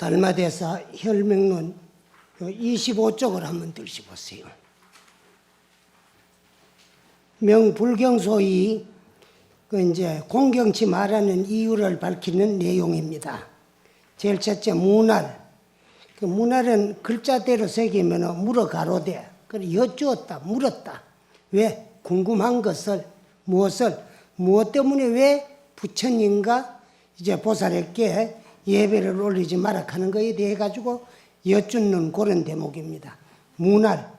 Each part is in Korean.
달마대사 혈맹론 25쪽을 한번 들으시보세요. 명불경소이 이제 공경치 말하는 이유를 밝히는 내용입니다. 제일 첫째 문할. 그 문할은 글자대로 새기면 물어 가로되. 그래 여쭈었다, 물었다. 왜? 궁금한 것을 무엇 때문에 왜 부처님과 이제 보살에게 예배를 올리지 마라 하는 것에 대해 가지고 여쭙는 그런 대목입니다. 문할,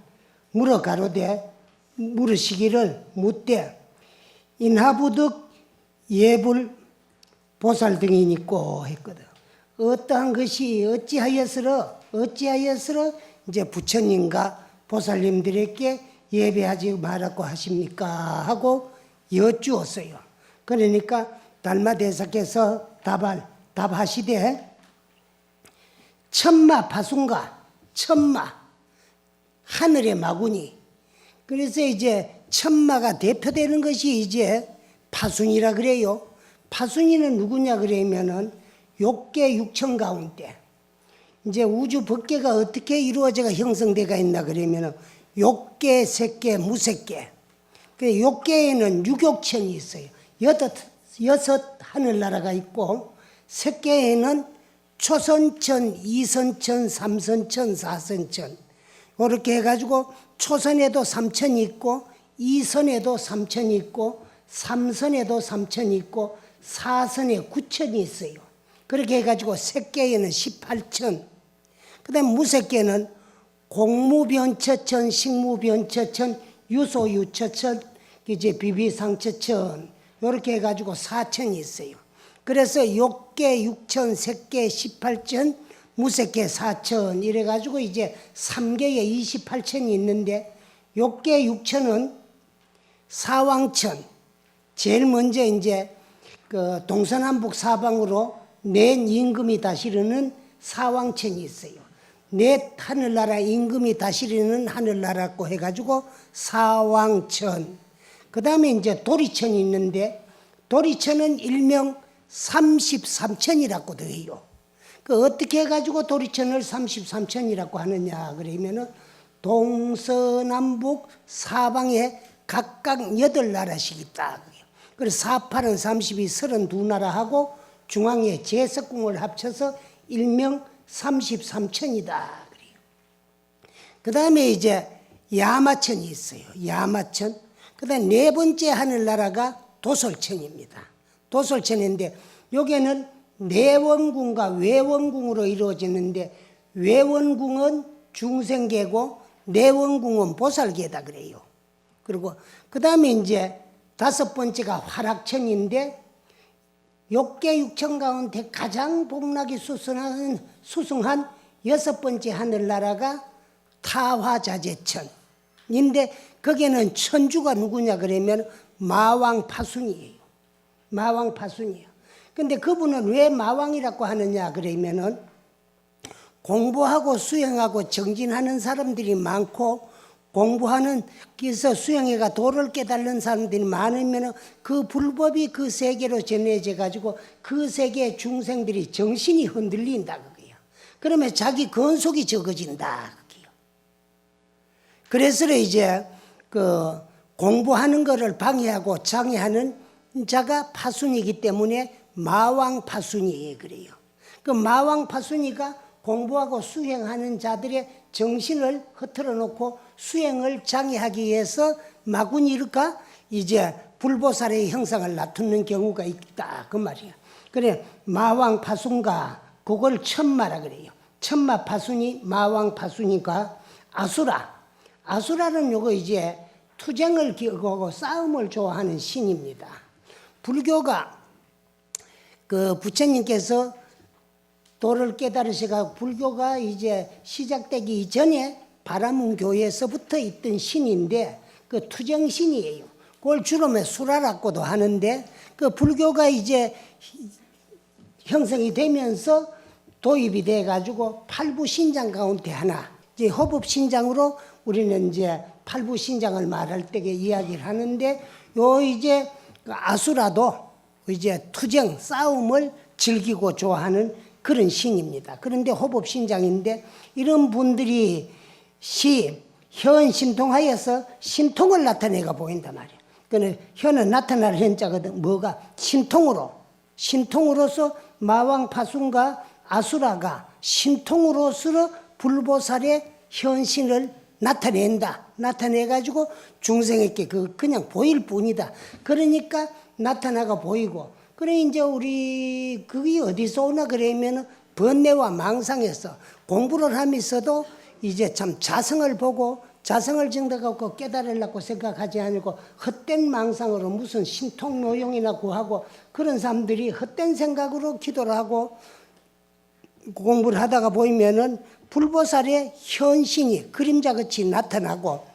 물어 가로되 물으시기를 묻되 인하부득 예불 보살 등이 있고 했거든. 어떠한 것이 어찌하여서러 이제 부처님과 보살님들에게 예배하지 말라고 하십니까? 하고 여쭈었어요. 그러니까 달마대사께서 답하시되 천마 파순가, 천마 하늘의 마구니. 그래서 이제 천마가 대표되는 것이 이제 파순이라 그래요. 파순이는 누구냐 그러면은 욕계 육천 가운데 이제 우주 법계가 어떻게 이루어져가 형성되가 있나 그러면은 욕계, 색계, 무색계. 그 욕계에는 육욕천이 있어요. 여섯 하늘나라가 있고 색계에는 초선천, 이선천, 삼선천, 사선천 이렇게 해가지고 초선에도 삼천이 있고 이선에도 삼천이 있고 삼선에도 삼천이 있고 사선에 구천이 있어요. 그렇게 해가지고 색계에는 18천. 그 다음에 무색계는 공무변처천, 식무변처천, 유소유처천, 이제 비비상처천 이렇게 해가지고 4천이 있어요. 그래서 욕계 6천, 색계 18천, 무색계 4천 이래가지고 이제 3계에 28천이 있는데 욕계 6천은 사왕천, 제일 먼저 이제 그 동서남북 사방으로 넷 임금이 다스리는 사왕천이 있어요. 넷 하늘나라 임금이 다스리는 하늘나라고 해가지고 사왕천. 그 다음에 이제 도리천이 있는데 도리천은 일명 33천이라고 돼요. 그 어떻게 해가지고 도리천을 33천이라고 하느냐 그러면은 동서남북 사방에 각각 8나라씩 있다. 그래서 사팔은 32, 32나라하고 중앙에 제석궁을 합쳐서 일명 33천이다. 그 다음에 이제 야마천이 있어요. 야마천. 그 다음에 네 번째 하늘나라가 도솔천입니다. 도솔천인데 여기는 내원궁과 외원궁으로 이루어지는데 외원궁은 중생계고 내원궁은 보살계다 그래요. 그리고 그 다음에 이제 다섯 번째가 화락천인데 욕계 육천 가운데 가장 복락이 수승한 여섯 번째 하늘나라가 타화자재천인데 거기는 천주가 누구냐 그러면 마왕파순이에요. 마왕파순이에요. 근데 그분은 왜 마왕이라고 하느냐 그러면은 공부하고 수행하고 정진하는 사람들이 많고 공부하는 그래서 수행해가 도를 깨달는 사람들이 많으면 그 불법이 그 세계로 전해져 가지고 그 세계 중생들이 정신이 흔들린다 그게요. 그러면 자기 건속이 적어진다 그게요. 그래서 이제 그 공부하는 거를 방해하고 장애하는 자가 파순이기 때문에 마왕파순이에요 그래요. 그 마왕파순이가 공부하고 수행하는 자들의 정신을 흐트러 놓고 수행을 장애하기 위해서 마구니르가 이제 불보살의 형상을 나타내는 경우가 있다 그 말이야. 그래 마왕파순가 그걸 천마라 그래요. 천마파순이 마왕파순이가 아수라는 요거 이제 투쟁을 기하고 싸움을 좋아하는 신입니다. 불교가 그 부처님께서 도를 깨달으시가 불교가 이제 시작되기 이전에 바라문 교에서부터 있던 신인데 그 투정신이에요. 그걸 주로 수라라고도 하는데 그 불교가 이제 형성이 되면서 도입이 돼 가지고 팔부신장 가운데 하나 이제 허법신장으로 우리는 이제 팔부신장을 말할 때 이야기를 하는데 요 이제 아수라도 이제 투정 싸움을 즐기고 좋아하는 그런 신입니다. 그런데 호법 신장인데 이런 분들이 현 신통하여서 신통을 나타내가 보인단 말이에요. 그는 현은 나타날 현자거든. 뭐가? 신통으로서 마왕 파순과 아수라가 신통으로서 불보살의 현신을 나타낸다. 나타내가지고 중생에게 그냥 보일 뿐이다. 그러니까 나타나가 보이고. 그래 이제 우리 그게 어디서 오나 그러면 번뇌와 망상에서 공부를 하면서도 이제 참 자성을 보고 자성을 증득하고 깨달으려고 생각하지 않고 헛된 망상으로 무슨 신통노용이나 구하고 그런 사람들이 헛된 생각으로 기도를 하고 공부를 하다가 보이면은 불보살의 현신이 그림자같이 나타나고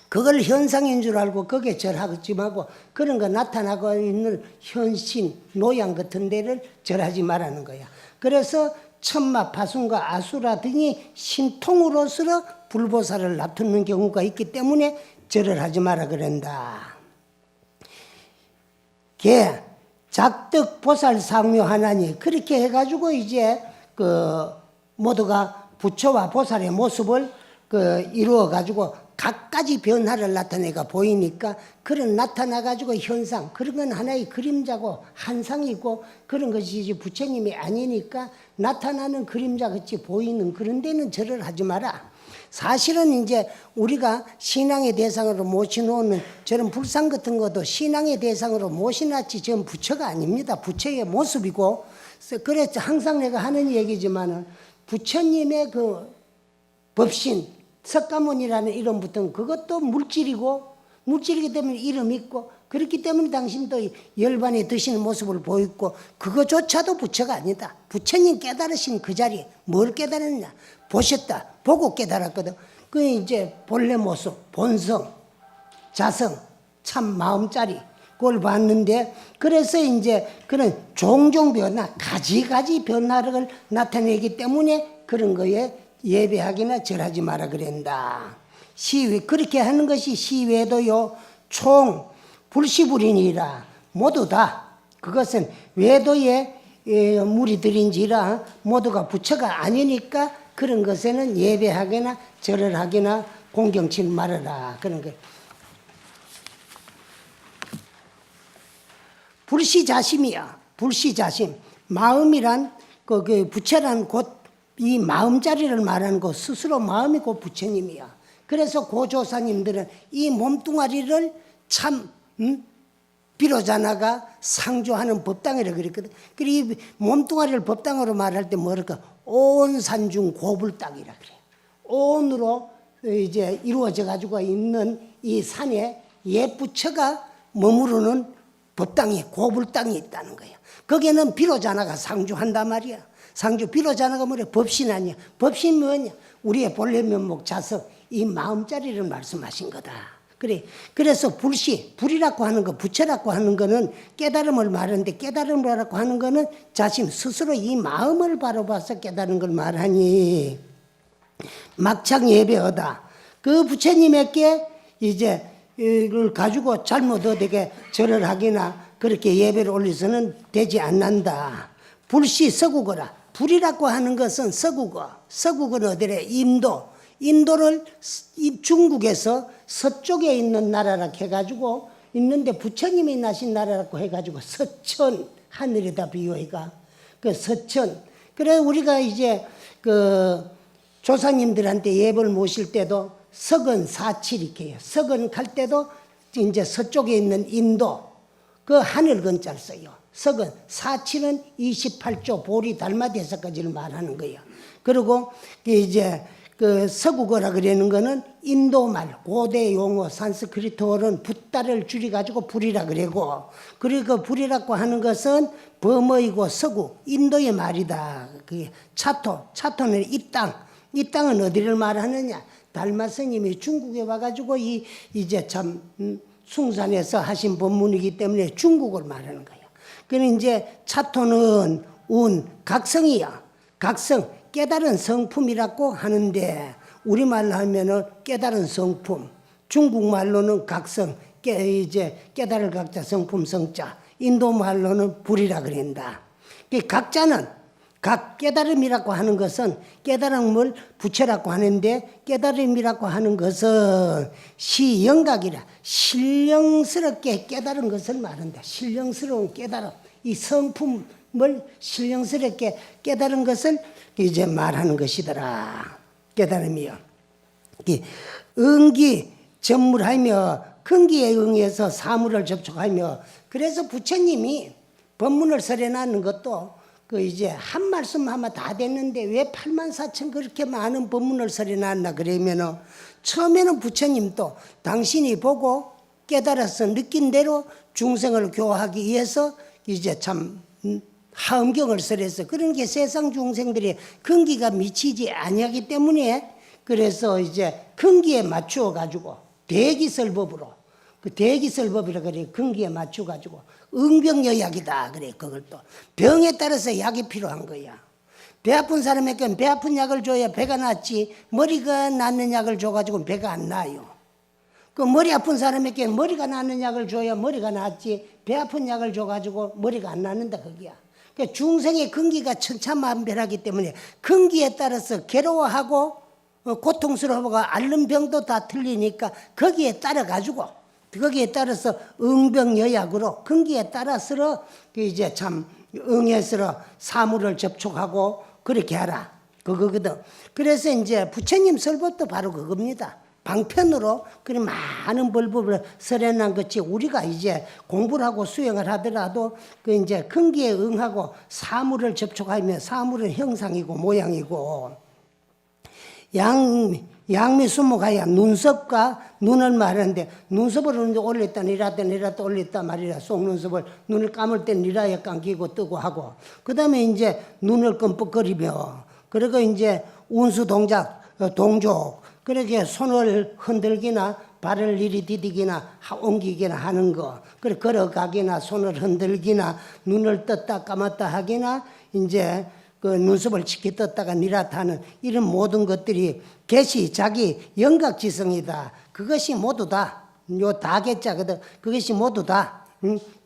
그걸 현상인 줄 알고 거기에 절하지 말고 그런 거 나타나고 있는 현신 노양 같은 데를 절하지 말라는 거야. 그래서 천마, 파순과 아수라 등이 신통으로서 불보살을 납두는 경우가 있기 때문에 절을 하지 마라 그런다. 개 작득 보살 상묘 하나니 그렇게 해가지고 이제 모두가 부처와 보살의 모습을 이루어 가지고 각가지 변화를 나타내가 보이니까 그런 나타나가지고 현상 그런 건 하나의 그림자고 한상이고 그런 것이 부처님이 아니니까 나타나는 그림자같이 보이는 그런 데는 절을 하지 마라. 사실은 이제 우리가 신앙의 대상으로 모셔놓는 저런 불상 같은 것도 신앙의 대상으로 모셔놨지 전 부처가 아닙니다. 부처의 모습이고 그래서 항상 내가 하는 얘기지만은 부처님의 그 법신 석가모니라는 이름부터는 그것도 물질이기 때문에 이름 있고 그렇기 때문에 당신도 열반에 드시는 모습을 보였고 그거조차도 부처가 아니다. 부처님 깨달으신 그 자리 뭘 깨달았냐? 보셨다. 보고 깨달았거든. 그 이제 본래 모습, 본성, 자성, 참 마음자리 그걸 봤는데 그래서 이제 그런 종종 변화, 가지가지 변화를 나타내기 때문에 그런 거에 예배하기나 절하지 마라 그랬다. 시외 그렇게 하는 것이 시외도요 총 불시불인이라 모두 다 그것은 외도의 무리들인지라 모두가 부처가 아니니까 그런 것에는 예배하거나 절을 하거나 공경치 말아라 그런 거. 불시자심이야. 불시자심. 마음이란 그 부처란 곧 이 마음자리를 말하는 것 스스로 마음이 곧 부처님이야. 그래서 고조사님들은 이 몸뚱아리를 참 비로자나가 상조하는 법당이라고 그랬거든. 그리고 이 몸뚱아리를 법당으로 말할 때 뭐랄까 온 산중 고불당이라 그래. 온으로 이제 이루어져 가지고 있는 이 산에 옛 부처가 머무르는 법당이 고불당이 있다는 거야. 거기에는 비로자나가 상주한단 말이야. 상주 비로자나가 뭐래? 법신 아니야. 법신 뭐냐? 우리의 본래 면목 자석 이 마음자리를 말씀하신 거다. 그래. 그래서 불이라고 하는 거, 부처라고 하는 거는 깨달음을 말하는데 깨달음이라고 하는 거는 자신 스스로 이 마음을 바로봐서 깨달은 걸 말하니 막창 예배하다. 그 부처님에게 이제 이걸 가지고 잘못 어떻게 절을 하기나 그렇게 예배를 올려서는 되지 않는다. 불시 서국어라. 불이라고 하는 것은 서국어. 서국은 어디래? 인도를 중국에서 서쪽에 있는 나라라 해가지고 있는데 부처님이 나신 나라라고 해가지고 서천 하늘에다 비유해가 그 서천. 그래 우리가 이제 그 조상님들한테 예배를 모실 때도 석은 47 이렇게 해요. 석은 갈 때도 이제 서쪽에 있는 인도 그 하늘 근자를 써요. 석은 47은 28조 보리 달마대서까지를 말하는 거예요. 그리고 이제 그 서국어라 그러는 거는 인도말 고대 용어 산스크리트어는 붓다를 줄여가지고 불이라 그러고 그리고 불이라고 하는 것은 범어이고 서국 인도의 말이다. 그게 차토는 이 땅은 어디를 말하느냐? 달마 스님이 중국에 와가지고 이제 참 숭산에서 하신 법문이기 때문에 중국을 말하는 거예요. 그는 이제 차토는 각성이야. 각성 깨달은 성품이라고 하는데 우리말로 하면은 깨달은 성품, 중국말로는 각성, 이제 깨달을 각자 성품 성자, 인도말로는 불이라 그런다. 각자는 각 깨달음이라고 하는 것은 깨달음을 부처라고 하는데 깨달음이라고 하는 것은 시영각이라 신령스럽게 깨달은 것을 말한다. 신령스러운 깨달음. 이 성품을 신령스럽게 깨달은 것을 이제 말하는 것이더라. 깨달음이요. 응기 전물하며 근기에 응해서 사물을 접촉하며 그래서 부처님이 법문을 설해놨는 것도 그 이제 한 말씀 하면 다 됐는데 왜 84,000 그렇게 많은 법문을 설해놨나 그러면은 처음에는 부처님도 당신이 보고 깨달아서 느낀 대로 중생을 교화하기 위해서 이제 참 하엄경을 설해서 그런 게 세상 중생들이 근기가 미치지 아니하기 때문에 그래서 이제 근기에 맞추어 가지고 대기설법으로 그 대기설법이라 그래 근기에 맞추어 가지고 응병여약이다 그래. 그걸 또 병에 따라서 약이 필요한 거야. 배 아픈 사람에게 배 아픈 약을 줘야 배가 낫지 머리가 낫는 약을 줘가지고 배가 안 나요. 그 머리 아픈 사람에게 머리가 낫는 약을 줘야 머리가 낫지 배 아픈 약을 줘가지고 머리가 안 낫는다 그게야. 그러니까 중생의 근기가 천차만별하기 때문에 근기에 따라서 괴로워하고 고통스러워하고 앓는 병도 다 틀리니까 거기에 따라 가지고 거기에 따라서 응병여약으로 근기에 따라서 이제 참 응해서 사물을 접촉하고 그렇게 하라 그거거든. 그래서 이제 부처님 설법도 바로 그겁니다. 방편으로 그런 많은 법을 설해놓은 것이 우리가 이제 공부를 하고 수행을 하더라도 그 이제 근기에 응하고 사물을 접촉하면 사물은 형상이고 모양이고 양미수목하야 눈썹과 눈을 말하는데 눈썹을 올렸다 내렸다 올렸다 말이라 속눈썹을 눈을 감을 땐 니라에 감기고 뜨고 하고 그 다음에 이제 눈을 끔뻑거리며 그리고 이제 운수 동작 동족 그렇게 손을 흔들기나 발을 이리 디디기나 옮기기나 하는 거 그리고 걸어가기나 손을 흔들기나 눈을 떴다 감았다 하기나 이제 그 눈썹을 치키 떴다가 니라타 하는 이런 모든 것들이 개시 자기 영각지성이다. 그것이 모두 다 요 다개자거든. 그것이 모두 다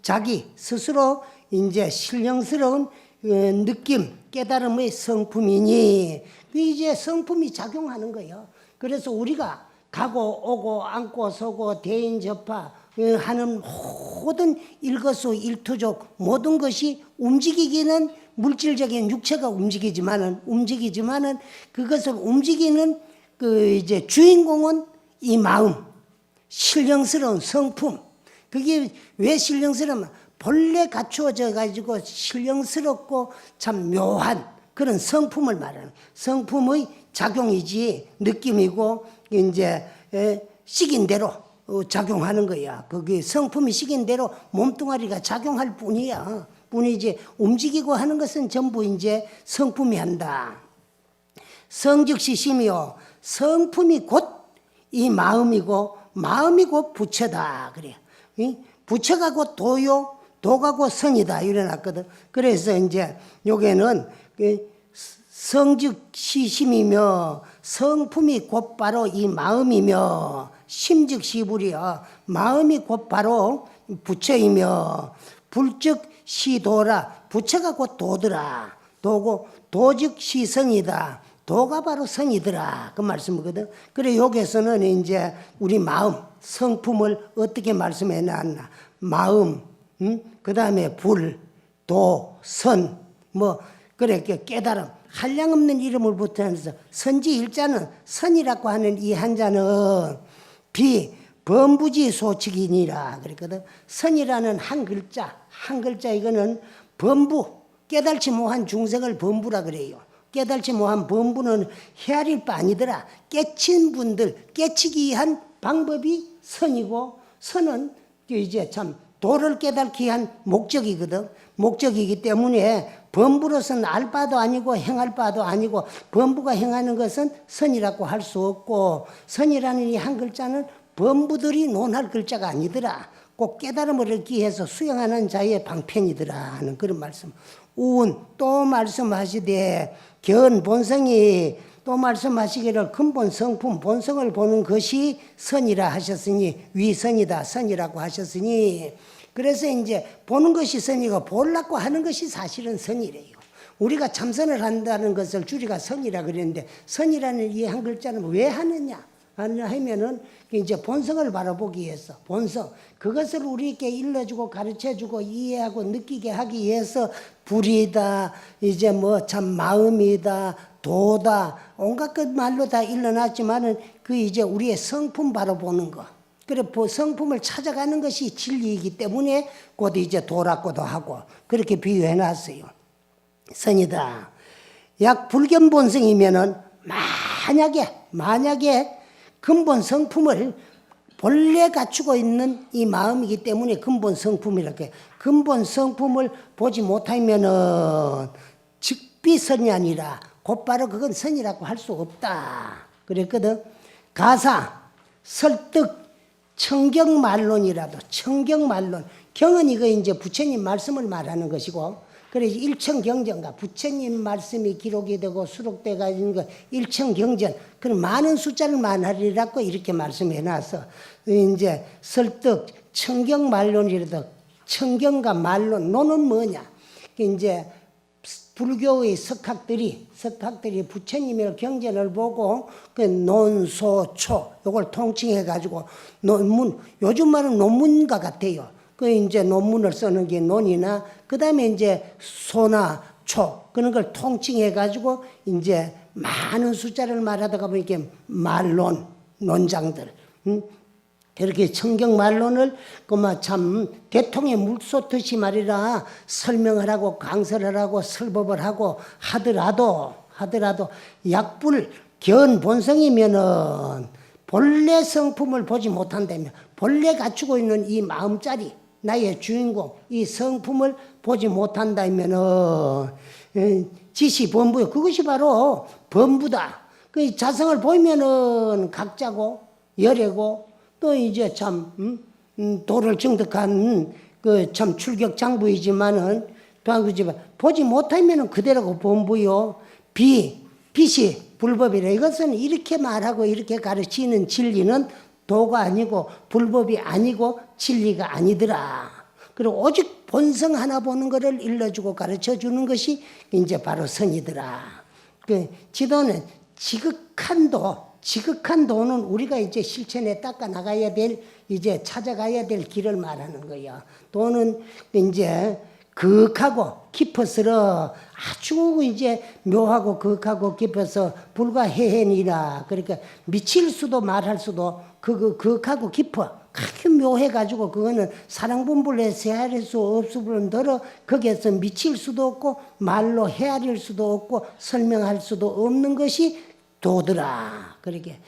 자기 스스로 이제 신령스러운 느낌 깨달음의 성품이니 이제 성품이 작용하는 거예요. 그래서 우리가 가고 오고 앉고 서고 대인 접하 하는 모든 일거수일투족 모든 것이 움직이기는 물질적인 육체가 움직이지만은 그것을 움직이는 그 이제 주인공은 이 마음, 신령스러운 성품. 그게 왜 신령스러우면 본래 갖추어져 가지고 신령스럽고 참 묘한 그런 성품을 말하는 성품의 작용이지 느낌이고 이제 식인 대로 작용하는 거야. 그게 성품이 식인 대로 몸뚱아리가 작용할 뿐이야. 뿐이지 움직이고 하는 것은 전부 이제 성품이 한다. 성즉시 심이요. 성품이 곧 이 마음이고 마음이 곧 부처다. 그래. 부처가 곧 도요. 도가 곧 성이다. 이래놨거든. 그래서 이제 요게는 성즉시 심이며 성품이 곧바로 이 마음이며 심즉시불이여 마음이 곧바로 부처이며 불즉 시도라 부처가 곧 도더라 도고 도즉 시성이다 도가 바로 성이더라 그 말씀이거든. 그래 여기서는 이제 우리 마음 성품을 어떻게 말씀해 놨나 마음 그 다음에 불, 도, 선 뭐 그래 깨달음 한량없는 이름을 붙여서 선지일자는 선이라고 하는 이 한자는 범부지 소칙이니라 그랬거든. 선이라는 한 글자 이거는 범부 깨달지 못한 중생을 범부라 그래요. 깨달지 못한 범부는 헤아릴 바 아니더라. 깨친 분들 깨치기 위한 방법이 선이고 선은 이제 참 도를 깨닫기 위한 목적이거든. 목적이기 때문에 범부로서는 알 바도 아니고 행할 바도 아니고 범부가 행하는 것은 선이라고 할 수 없고 선이라는 이 한 글자는 범부들이 논할 글자가 아니더라. 꼭 깨달음을 얻기 위해서 수행하는 자의 방편이더라 하는 그런 말씀. 또 말씀하시되 견 본성이 또 말씀하시기를 근본 성품 본성을 보는 것이 선이라 하셨으니 위선이다 선이라고 하셨으니 그래서 이제 보는 것이 선이고 보려고 하는 것이 사실은 선이래요. 우리가 참선을 한다는 것을 줄이가 선이라 그랬는데 선이라는 이 한 글자는 왜 하느냐 하면은 이제 본성을 바라보기 위해서 본성 그것을 우리에게 일러주고 가르쳐주고 이해하고 느끼게 하기 위해서 불이다 이제 뭐 참 마음이다 도다 온갖 것 말로 다 일러놨지만은 그 이제 우리의 성품 바라보는 거 그래 성품을 찾아가는 것이 진리이기 때문에 곧 이제 도라고도 하고 그렇게 비유해놨어요. 선이다. 약 불견 본성이면은 만약에 근본 성품을 본래 갖추고 있는 이 마음이기 때문에 근본 성품이렇게 근본 성품을 보지 못하면은 즉비선이 아니라 곧바로 그건 선이라고 할 수 없다. 그랬거든. 가사, 설득, 청경말론이라도 청경말론 경은 이거 이제 부처님 말씀을 말하는 것이고 그래서 일청경전가 부처님 말씀이 기록이 되고 수록돼 가지고 거 일청경전 그런 많은 숫자를 말하리라고 이렇게 말씀해놔서 이제 설득 청경말론이라도 청경과 말론 논은 뭐냐 이제 불교의 석학들이 부처님의 경전을 보고 그 논소초 요걸 통칭해 가지고 논문 요즘 말은 논문과 같아요. 그 이제 논문을 쓰는 게 논이나 그다음에 이제 소나 초 그런 걸 통칭해 가지고 이제 많은 숫자를 말하다가 보니까 말론 논장들 이렇게 청경말론을 그만 참 대통에 물 쏟듯이 말이라 설명을 하고 강설을 하고 설법을 하고 하더라도 약불 견 본성이면은 본래 성품을 보지 못한다면 본래 갖추고 있는 이 마음자리 나의 주인공 이 성품을 보지 못한다면은 지시 범부요. 그것이 바로 범부다. 그 자성을 보이면은 각자고 열애고 또 이제 참 도를 증득한 그 참 출격장부이지만은 보지 못하면은 그대로고 범부요. 빛이 불법이라 이것은 이렇게 말하고 이렇게 가르치는 진리는 도가 아니고 불법이 아니고 진리가 아니더라. 그리고 오직 본성 하나 보는 것을 일러주고 가르쳐주는 것이 이제 바로 선이더라. 그 지도는 지극한 도는 우리가 이제 실천에 닦아 나가야 될 이제 찾아가야 될 길을 말하는 거야. 도는 이제 극하고 깊어서 아주 이제 묘하고 극하고 깊어서 불가해해니라. 그러니까 미칠 수도 말할 수도 극하고 깊어. 그렇게 묘해가지고 그거는 사랑분불해서 헤아릴 수 없으므로 거기에서 미칠 수도 없고 말로 헤아릴 수도 없고 설명할 수도 없는 것이 도더라. 그렇게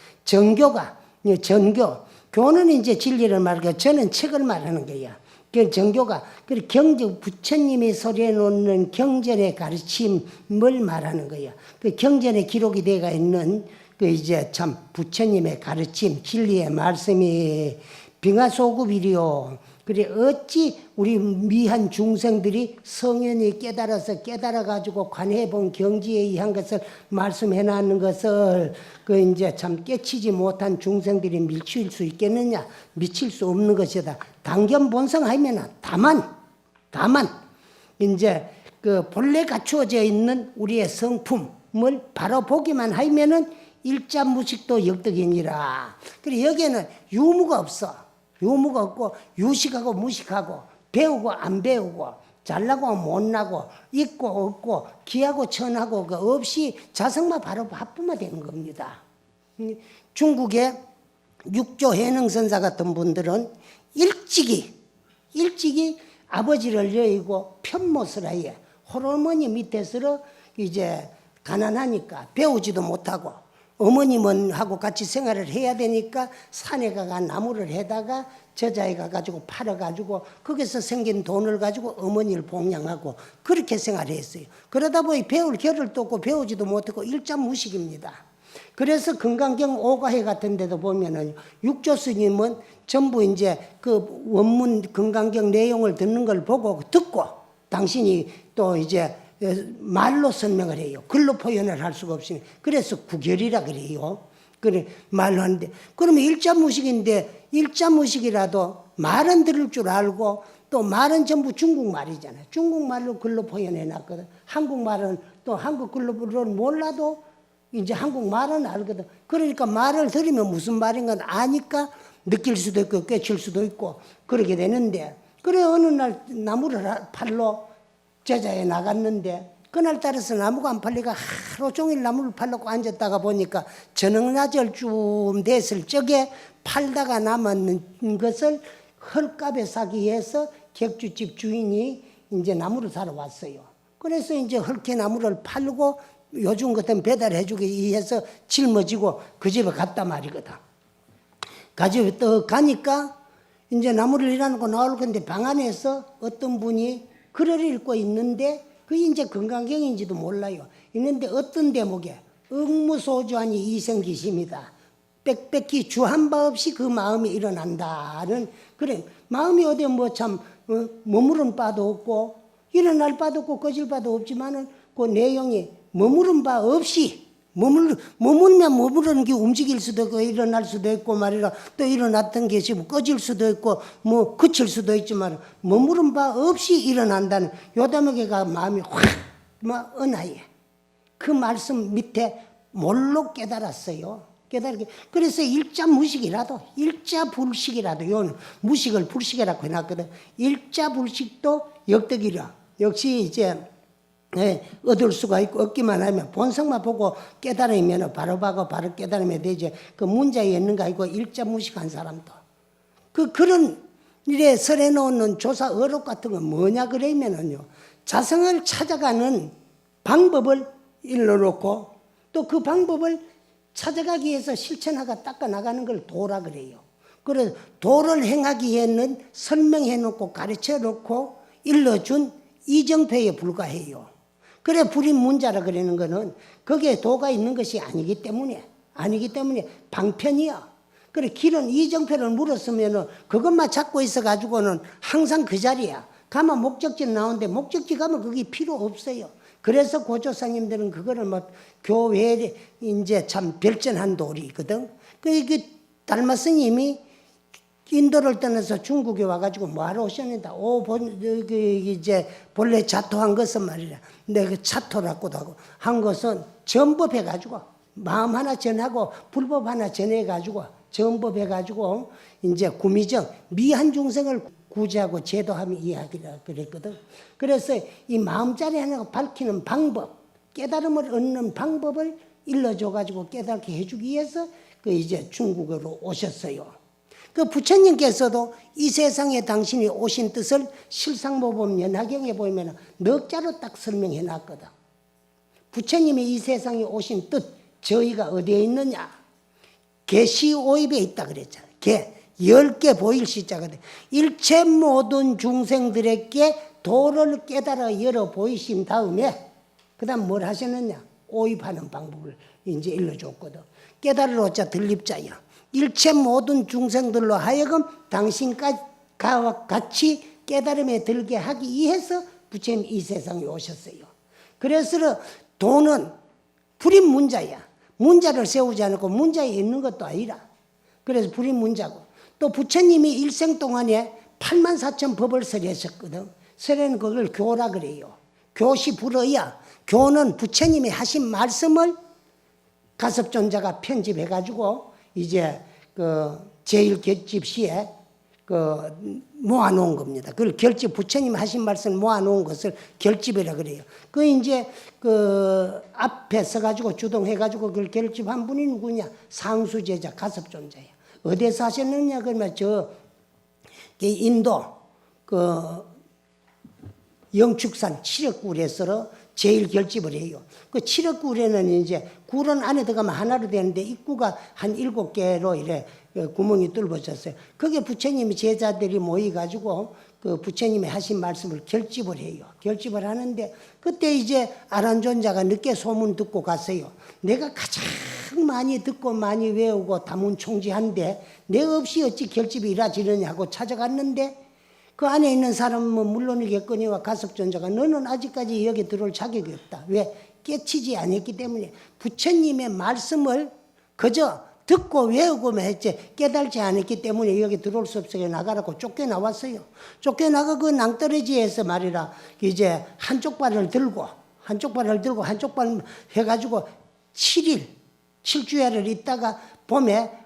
교는 이제 진리를 말하고 저는 책을 말하는 거야. 그 정교가 그 경전 부처님이 소리해 놓는 경전의 가르침을 말하는 거야. 그 경전에 기록이 되어 있는 그 이제 참 부처님의 가르침 진리의 말씀이 빙하소급이리요. 그래 어찌 우리 미한 중생들이 성현이 깨달아가지고 관해본 경지에 의한 것을 말씀해 놨는 것을 그 이제 참 깨치지 못한 중생들이 미칠 수 있겠느냐? 미칠 수 없는 것이다. 당견 본성하면은 다만 이제 그 본래 갖추어져 있는 우리의 성품을 바로 보기만 하면은 일자무식도 역득이니라. 그래 여기에는 유무가 없어. 유무가 없고 유식하고 무식하고 배우고 안 배우고 잘나고 못나고 있고 없고 기하고 천하고 그 없이 자성만 바로 합부만 되는 겁니다. 중국의 육조 해능선사 같은 분들은 일찍이 아버지를 여의고 편못을 해. 홀어머니 밑에서 이제 가난하니까 배우지도 못하고 어머님은 하고 같이 생활을 해야 되니까 산에 가가 나무를 해다가 저자에 가가지고 팔아가지고 거기서 생긴 돈을 가지고 어머니를 봉양하고 그렇게 생활했어요. 그러다 보니 배울 겨를도 없고 배우지도 못하고 일자무식입니다. 그래서 금강경 오가회 같은 데도 보면은 육조 스님은 전부 이제 그 원문 금강경 내용을 듣는 걸 보고 듣고 당신이 또 이제 말로 설명을 해요. 글로 표현을 할 수가 없으니 그래서 구결이라 그래요. 그래 말로 하는데 그러면 일자무식인데 일자무식이라도 말은 들을 줄 알고 또 말은 전부 중국말이잖아요. 중국말로 글로 표현해 놨거든. 한국말은 또 한국 글로 몰라도 이제 한국말은 알거든. 그러니까 말을 들으면 무슨 말인 건 아니까 느낄 수도 있고 꿰칠 수도 있고 그러게 되는데, 그래 어느 날 나무를 팔러 제자에 나갔는데 그날 따라서 나무가 안 팔리가 하루 종일 나무를 팔려고 앉았다가 보니까 저녁나절쯤 됐을 적에 팔다가 남았는 것을 헐값에 사기 위해서 객주집 주인이 이제 나무를 사러 왔어요. 그래서 이제 헐게 나무를 팔고 요즘 같은 배달해주기 위해서 짊어지고 그 집에 갔단 말이거든. 그 집에 또 가니까 이제 나무를 일하고 나올 건데 방 안에서 어떤 분이 글을 읽고 있는데 그게 이제 건강경인지도 몰라요. 있는데 어떤 대목에 응무소주하니 이생기심이다. 빽빽히 주한 바 없이 그 마음이 일어난다는, 그래 마음이 어디 뭐 참 머무른 바도 없고 일어날 바도 없고 꺼질 바도 없지만은 그 내용이 머무른 바 없이 머물면 머무르는 게 움직일 수도 있고 일어날 수도 있고 말이라, 또 일어났던 게 지금 꺼질 수도 있고 뭐 그칠 수도 있지만 머무른 바 없이 일어난다는 요 대목에가 마음이 확 은하에 그 말씀 밑에 뭘로 깨달았어요. 깨달게. 그래서 일자 무식이라도 일자 불식이라도 요 무식을 불식이라고 해놨거든. 일자 불식도 역덕이라. 역시 이제 얻을 수가 있고 얻기만 하면 본성만 보고 깨달으면 바로 깨달으면 되지. 그 문자에 있는 거 아니고 일자 무식한 사람도. 그런 일에 설해 놓는 조사 어록 같은 건 뭐냐 그러면은요. 자성을 찾아가는 방법을 일러놓고 또 그 방법을 찾아가기 위해서 실천하고 닦아 나가는 걸 도라 그래요. 그래서 도를 행하기 위해는 설명해 놓고 가르쳐 놓고 일러준 이정표에 불과해요. 그래 불인문자라 그러는 거는 거기에 도가 있는 것이 아니기 때문에 방편이야. 그래 길은 이정표를 물었으면은 그것만 찾고 있어 가지고는 항상 그 자리야. 가면 목적지 나오는데 목적지 가면 그게 필요 없어요. 그래서 고조사님들은 그거를 뭐 교회에 이제 참 별전한 돌이 있거든. 그 달마 스님이 인도를 떠나서 중국에 와가지고 뭐하러 오셨는데, 이제 본래 자토한 것은 말이라. 내가 그 자토라고도 하고 한 것은 전법해가지고 마음 하나 전하고 불법 하나 전해가지고 전법해가지고 이제 구미정 미한 중생을 구제하고 제도하며 이야기라 그랬거든. 그래서 이 마음자리 하나가 밝히는 방법, 깨달음을 얻는 방법을 일러줘가지고 깨닫게 해주기 위해서 그 이제 중국으로 오셨어요. 그 부처님께서도 이 세상에 당신이 오신 뜻을 실상모범 연화경에 보면 넉 자로 딱 설명해 놨거든. 부처님이 이 세상에 오신 뜻, 저희가 어디에 있느냐? 계시오입에 있다 그랬잖아요. 10개 보일 시자거든. 일체 모든 중생들에게 도를 깨달아 열어 보이신 다음에 그 다음 뭘 하셨느냐? 오입하는 방법을 이제 일러줬거든. 깨달으로자 들립자야. 일체 모든 중생들로 하여금 당신과 같이 깨달음에 들게 하기 위해서 부처님 이 세상에 오셨어요. 그래서 도는 불인문자야. 문자를 세우지 않고 문자에 있는 것도 아니라. 그래서 불인문자고. 또 부처님이 일생 동안에 84,000 법을 설하셨거든. 설에는 그걸 교라 그래요. 교시 불어야. 교는 부처님이 하신 말씀을 가섭존자가 편집해가지고 이제 그 제1결집시에 그 모아놓은 겁니다. 그걸 결집, 부처님 하신 말씀을 모아놓은 것을 결집이라 그래요. 그 이제 그 앞에 서가지고 주동해가지고 그걸 결집한 분이 누구냐? 상수제자, 가섭존자예요. 어디서 하셨느냐? 그러면 인도 그 영축산 칠흑굴에서 제일 결집을 해요. 그 칠흑굴에는 이제 굴은 안에 들어가면 하나로 되는데 입구가 한 7개로 이래 구멍이 뚫어졌어요. 거기에 부처님이 제자들이 모여가지고 그 부처님이 하신 말씀을 결집을 해요. 결집을 하는데 그때 이제 아란존자가 늦게 소문 듣고 갔어요. 내가 가장 많이 듣고 많이 외우고 다문총지한데 내 없이 어찌 결집이 이루어지느냐고 찾아갔는데 그 안에 있는 사람은 물론이겠거니와 가섭존자가 너는 아직까지 여기 들어올 자격이 없다. 왜? 깨치지 않았기 때문에 부처님의 말씀을 그저 듣고 외우고만 했지 깨달지 않았기 때문에 여기 들어올 수 없어요. 나가라고 쫓겨나왔어요. 쫓겨나가 그 낭떠러지에서 말이라 이제 한쪽 발을 들고 한쪽 발 해가지고 7일 7주야를 있다가 봄에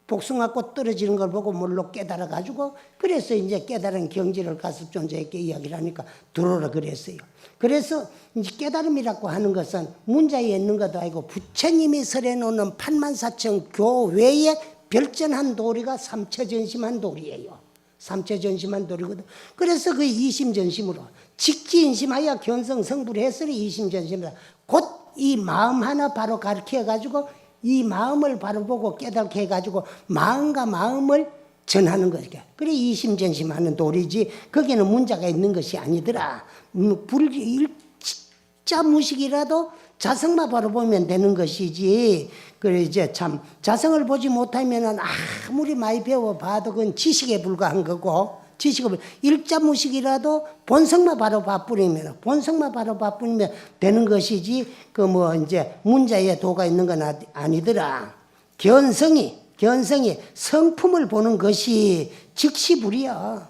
복숭아꽃 떨어지는 걸 보고 물로 깨달아가지고 그래서 이제 깨달은 경지를 가서 존재에게 이야기를 하니까 들어오라 그랬어요. 그래서 이제 깨달음이라고 하는 것은 문자에 있는 것도 아니고 부처님이 설해놓는 84,000 교외에 별전한 도리가 삼처전심한 도리예요. 삼처전심한 도리거든. 그래서 그 이심전심으로 직지인심하여 견성성불 해설이 이심전심이다. 곧 이 마음 하나 바로 가르쳐가지고 이 마음을 바로 보고 깨닫게 해가지고 마음과 마음을 전하는 거니까. 그래 이심전심하는 도리지 거기는 문자가 있는 것이 아니더라. 일자 무식이라도 자성만 바로 보면 되는 것이지. 그래 이제 참 자성을 보지 못하면은 아무리 많이 배워봐도 그건 지식에 불과한 거고. 지식을 일자 무식이라도 본성만 바로 봐뿌리면 되는 것이지 그 뭐 이제 문자에 도가 있는 건 아니더라. 견성이 성품을 보는 것이 즉시불이야.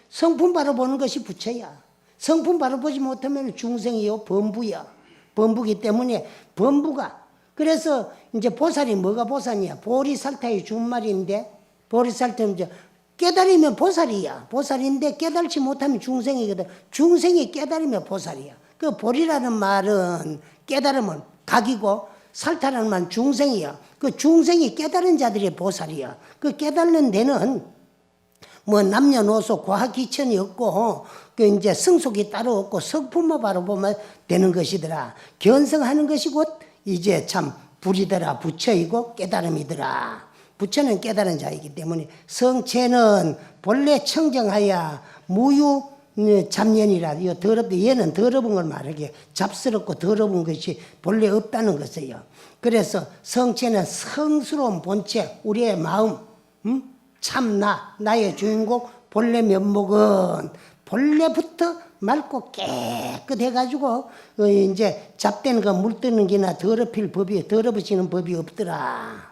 성품 바로 보는 것이 부처야. 성품 바로 보지 못하면 중생이요 범부야. 범부기 때문에 범부가 그래서 이제 보살이 뭐가 보살이야? 보리살타의 준말인데 보리살타는 이제 깨달으면 보살이야. 보살인데 깨달지 못하면 중생이거든. 중생이 깨달으면 보살이야. 그 보리라는 말은 깨달으면 각이고 살타라는 말은 중생이야. 그 중생이 깨달은 자들이 보살이야. 그 깨달는 데는 뭐 남녀노소 과학기천이 없고 그 이제 성속이 따로 없고 성품만 바로 보면 되는 것이더라. 견성하는 것이 곧 이제 참 불이더라. 부처이고 깨달음이더라. 부처는 깨달은 자이기 때문에 성체는 본래 청정하여 무유 잡년이라 얘는 더러운 걸 말하기에 잡스럽고 더러운 것이 본래 없다는 것이에요. 그래서 성체는 성스러운 본체 우리의 마음 참 나의 주인공 본래 면목은 본래부터 맑고 깨끗해가지고 이제 잡되는 거 물뜨는 게나 더럽히는 법이 없더라.